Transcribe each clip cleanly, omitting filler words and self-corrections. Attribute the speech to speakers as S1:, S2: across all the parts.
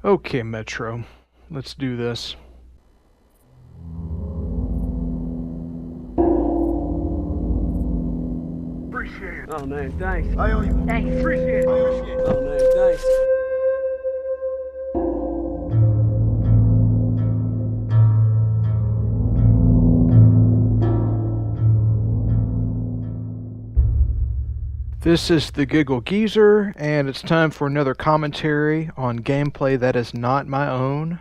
S1: Okay, Metro. Let's do this.
S2: Appreciate it.
S3: Oh man, thanks.
S2: I owe you.
S4: Thanks.
S2: Appreciate it.
S3: Oh man, thanks.
S1: This is the Giggle Geezer, and it's time for another commentary on gameplay that is not my own.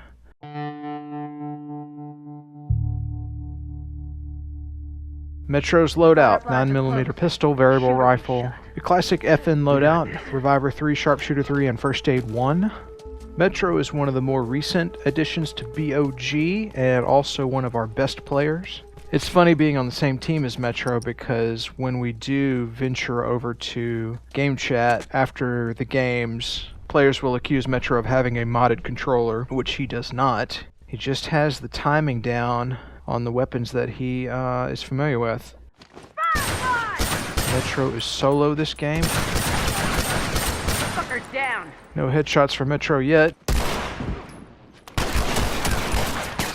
S1: Metro's loadout, 9mm pistol, variable rifle, the classic FN loadout, Reviver 3, Sharpshooter 3, and First Aid 1. Metro is one of the more recent additions to BOG, and also one of our best players. It's funny being on the same team as Metro because when we do venture over to game chat after the games, players will accuse Metro of having a modded controller, which he does not. He just has the timing down on the weapons that he is familiar with. Metro is solo this game.
S4: Fucker's down.
S1: No headshots for Metro yet.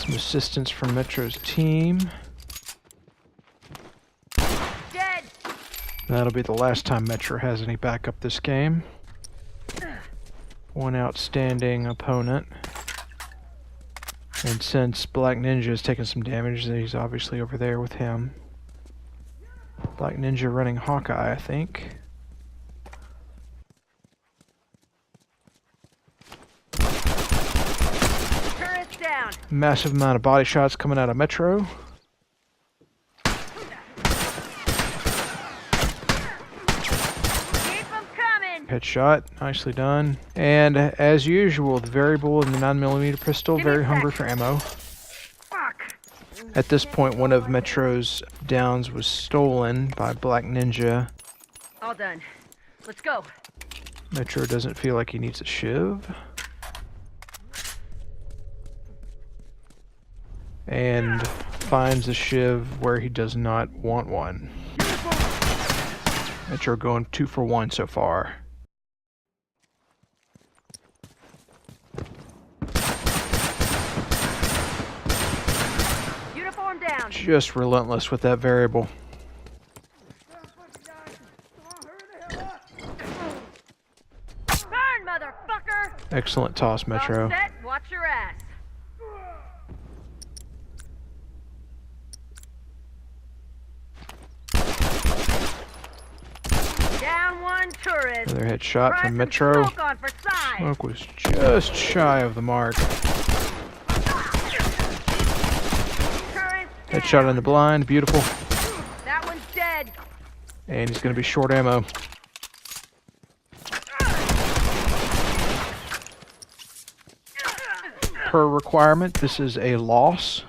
S1: Some assistance from Metro's team.
S4: Dead.
S1: That'll be the last time Metro has any backup this game. One outstanding opponent. And since Black Ninja has taken some damage, he's obviously over there with him. Black Ninja running Hawkeye, I think.
S4: Turret's down.
S1: Massive amount of body shots coming out of Metro.
S4: Keep 'em coming.
S1: Headshot, nicely done. And as usual, the variable in the 9mm pistol,
S4: Give me
S1: very
S4: a
S1: hungry
S4: sec.
S1: for ammo.
S4: Fuck.
S1: At this point, one of Metro's downs was stolen by Black Ninja.
S4: All done. Let's go.
S1: Metro doesn't feel like he needs a shiv. And finds a shiv where he does not want one. Metro going 2 for 1 so far.
S4: Uniform down.
S1: Just relentless with that variable.
S4: Burn, motherfucker.
S1: Excellent toss, Metro.
S4: All set. Watch your ass. Down one tourist.
S1: Another headshot
S4: Try
S1: from
S4: some
S1: Metro.
S4: smoke on for size.
S1: Smoke was just shy of the mark.
S4: Turret
S1: Headshot in the blind, beautiful.
S4: That one's dead.
S1: And he's going to be short ammo. Per requirement, this is a loss.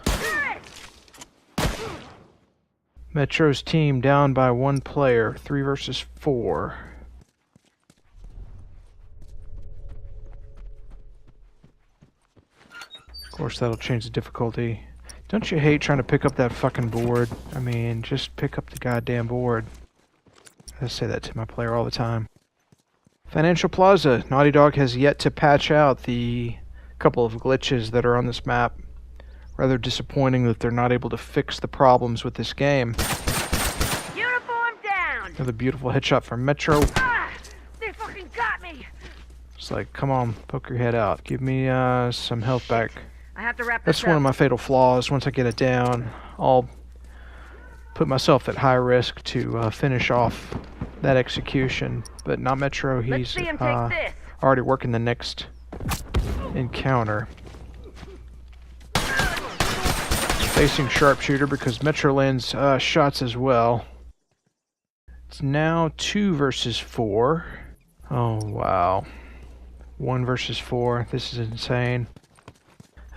S1: Metro's team down by 1 player, 3 versus 4. Of course, that'll change the difficulty. Don't you hate trying to pick up that fucking board? I mean, just pick up the goddamn board. I say that to my player all the time. Financial Plaza. Naughty Dog has yet to patch out the couple of glitches that are on this map. Rather disappointing that they're not able to fix the problems with this game.
S4: Uniform down.
S1: Another beautiful headshot from Metro.
S4: Ah, they fucking got me.
S1: It's like, come on, poke your head out. Give me some health back.
S4: I have to wrap
S1: That's
S4: this
S1: one
S4: up.
S1: of my fatal flaws. Once I get it down, I'll put myself at high risk to finish off that execution. But not Metro.
S4: Let's
S1: He's
S4: see him take this.
S1: already working the next encounter. Facing Sharpshooter because Metro lands shots as well. It's now 2 versus 4. Oh, wow. 1 versus 4. This is insane.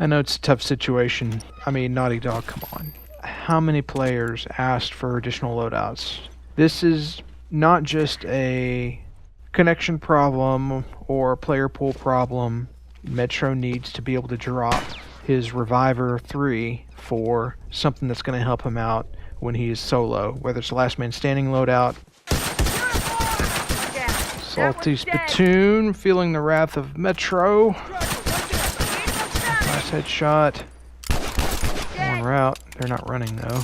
S1: I know it's a tough situation. I mean, Naughty Dog, come on. How many players asked for additional loadouts? This is not just a connection problem or a player pool problem. Metro needs to be able to drop his Reviver 3 for something that's going to help him out when he is solo, whether it's last man standing loadout. SaltySpitoon feeling the wrath of Metro. Nice headshot. One route. They're not running though.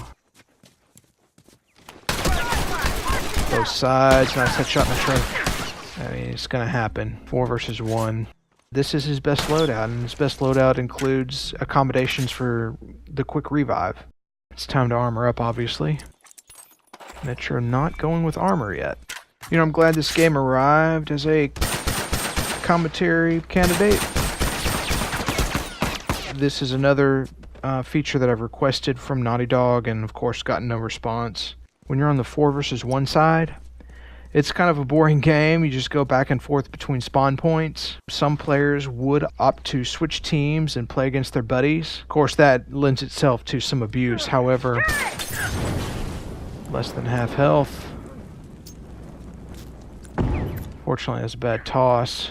S1: Both sides. Nice headshot, Metro. I mean, it's gonna happen. 4 versus 1. This is his best loadout, and his best loadout includes accommodations for the quick revive. It's time to armor up, obviously. Metro not going with armor yet. You know, I'm glad this game arrived as a commentary candidate. This is another feature that I've requested from Naughty Dog, and of course gotten no response. When you're on the 4 versus 1 side, it's kind of a boring game. You just go back and forth between spawn points. Some players would opt to switch teams and play against their buddies. Of course, that lends itself to some abuse. However, less than half health. Fortunately, that's a bad toss.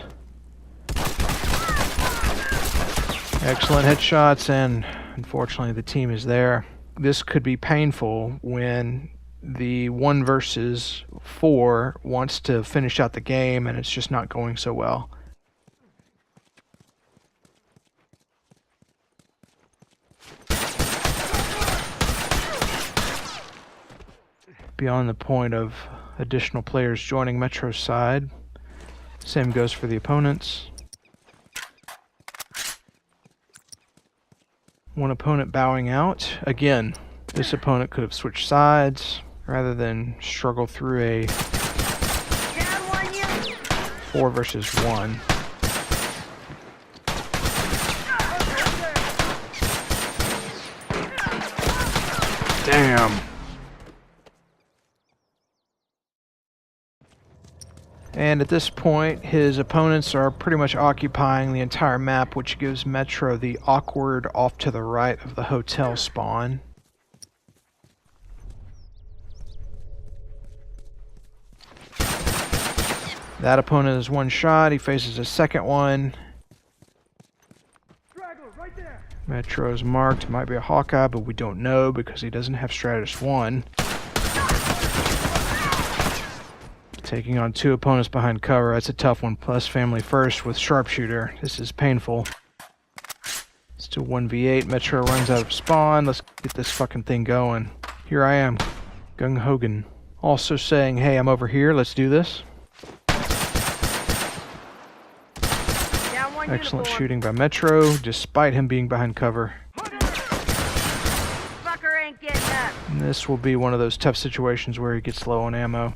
S1: Excellent headshots, and unfortunately the team is there. This could be painful when the 1 versus 4 wants to finish out the game and it's just not going so well. Beyond the point of additional players joining Metro's side, same goes for the opponents. One opponent bowing out. Again, this opponent could have switched sides rather than struggle through a 4 versus 1. Damn. And at this point, his opponents are pretty much occupying the entire map, which gives Metro the awkward off to the right of the hotel spawn. That opponent is one shot. He faces a second one. Metro's marked. Might be a Hawkeye, but we don't know because he doesn't have Stratus 1. Taking on 2 opponents behind cover. That's a tough one. Plus family first with sharpshooter. This is painful. Still 1v8. Metro runs out of spawn. Let's get this fucking thing going. Here I am. GunHoGun. Also saying, hey, I'm over here. Let's do this. Excellent shooting by Metro, despite him being behind cover.
S4: Fucker ain't getting up.
S1: And this will be one of those tough situations where he gets low on ammo.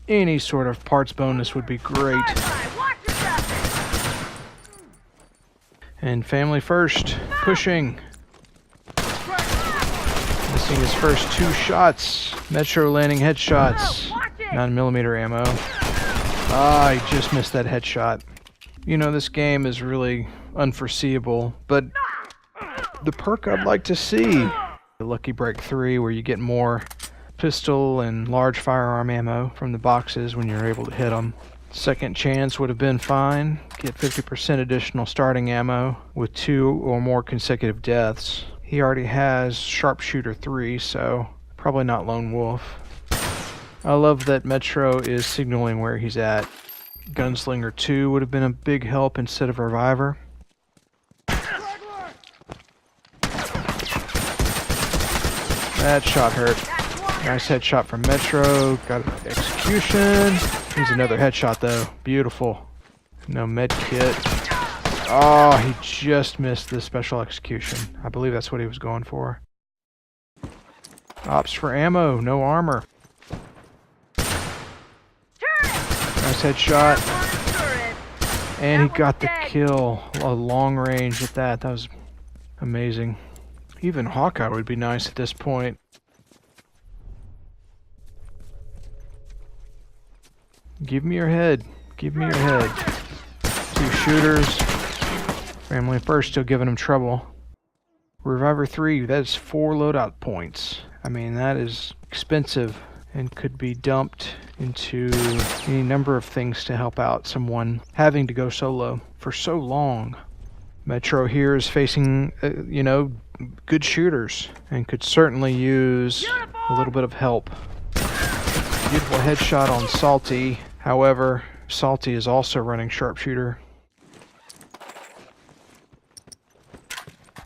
S1: Any sort of parts bonus would be great. And family first, pushing. Missing his first 2 shots. Metro landing headshots. 9mm ammo. Ah, he just missed that headshot. You know, this game is really unforeseeable, but the perk I'd like to see, the Lucky Break 3, where you get more pistol and large firearm ammo from the boxes when you're able to hit them. Second chance would have been fine. Get 50% additional starting ammo with 2 or more consecutive deaths. He already has Sharpshooter 3, so probably not Lone Wolf. I love that Metro is signaling where he's at. Gunslinger 2 would have been a big help instead of Reviver. That shot hurt. Nice headshot from Metro. Got an execution. Here's another headshot though. Beautiful. No med kit. Oh, he just missed the special execution. I believe that's what he was going for. Ops for ammo. No armor. Nice headshot. And he got the kill. A long range at that. That was amazing. Even Hawkeye would be nice at this point. Give me your head. Give me your head. 2 shooters. Family first still giving him trouble. Reviver 3, that's 4 loadout points. I mean, that is expensive and could be dumped into any number of things to help out someone having to go solo for so long. Metro here is facing, you know, good shooters and could certainly use a little bit of help. Beautiful headshot on Salty. However, Salty is also running sharpshooter.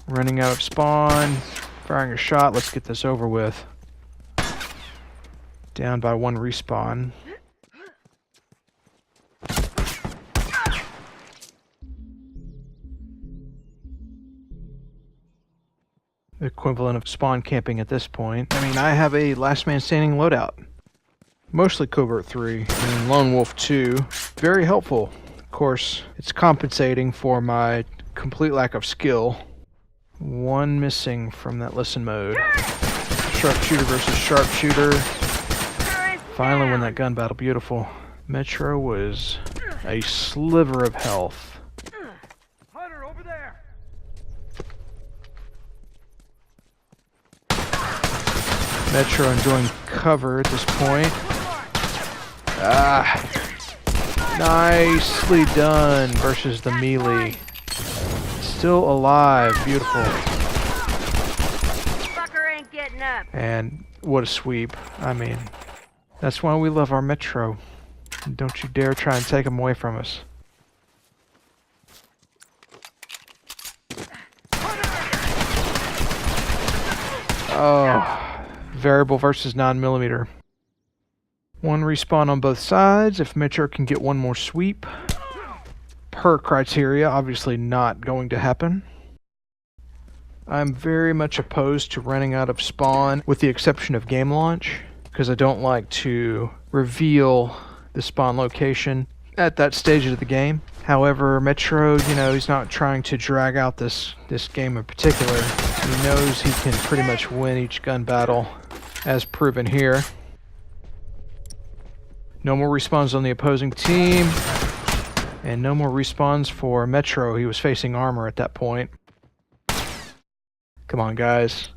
S1: Running out of spawn. Firing a shot. Let's get this over with. Down by 1 respawn. The equivalent of spawn camping at this point. I mean, I have a last man standing loadout. Mostly Covert 3 and Lone Wolf 2. Very helpful. Of course, it's compensating for my complete lack of skill. 1 missing from that listen mode. Sharpshooter versus sharpshooter. Finally win that gun battle. Beautiful. Metro was a sliver of health.
S3: Hunter, over there.
S1: Metro enjoying cover at this point. Ah, nicely done versus the melee. Still alive, beautiful.
S4: Fucker ain't getting up.
S1: And what a sweep. I mean, that's why we love our Metro. Don't you dare try and take him away from us. Oh, variable versus 9mm. 1 respawn on both sides. If Metro can get 1 more sweep, per criteria, obviously not going to happen. I'm very much opposed to running out of spawn, with the exception of game launch, because I don't like to reveal the spawn location at that stage of the game. However, Metro, you know, he's not trying to drag out this game in particular. He knows he can pretty much win each gun battle, as proven here. No more respawns on the opposing team, and no more respawns for Metro. He was facing armor at that point. Come on, guys.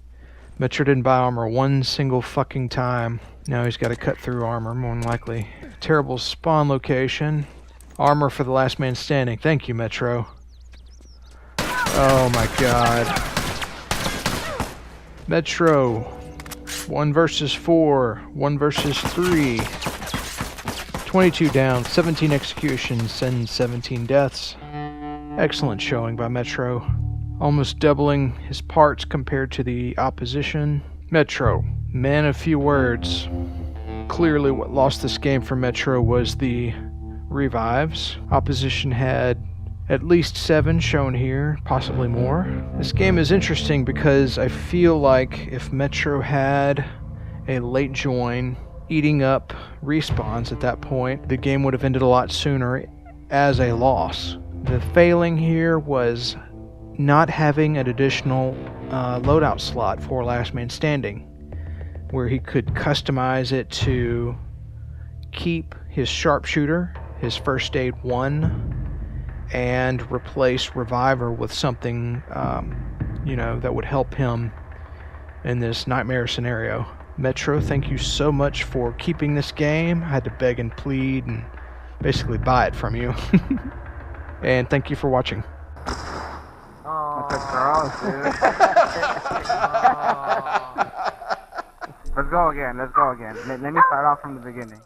S1: Metro didn't buy armor 1 single fucking time. Now he's got to cut through armor, more than likely. Terrible spawn location. Armor for the last man standing. Thank you, Metro. Oh my god. Metro. 1 versus 4. 1 versus 3. 22 down, 17 executions, and 17 deaths. Excellent showing by Metro. Almost doubling his parts compared to the opposition. Metro, man of few words. Clearly what lost this game for Metro was the revives. Opposition had at least 7 shown here, possibly more. This game is interesting because I feel like if Metro had a late join, eating up respawns at that point, the game would have ended a lot sooner as a loss. The failing here was not having an additional loadout slot for last man standing, where he could customize it to keep his sharpshooter, his first aid 1, and replace reviver with something you know, that would help him in this nightmare scenario. Metro, thank you so much for keeping this game. I had to beg and plead and basically buy it from you. And thank you for watching.
S2: That's a girl, dude. Let's go again. Let me start off from the beginning.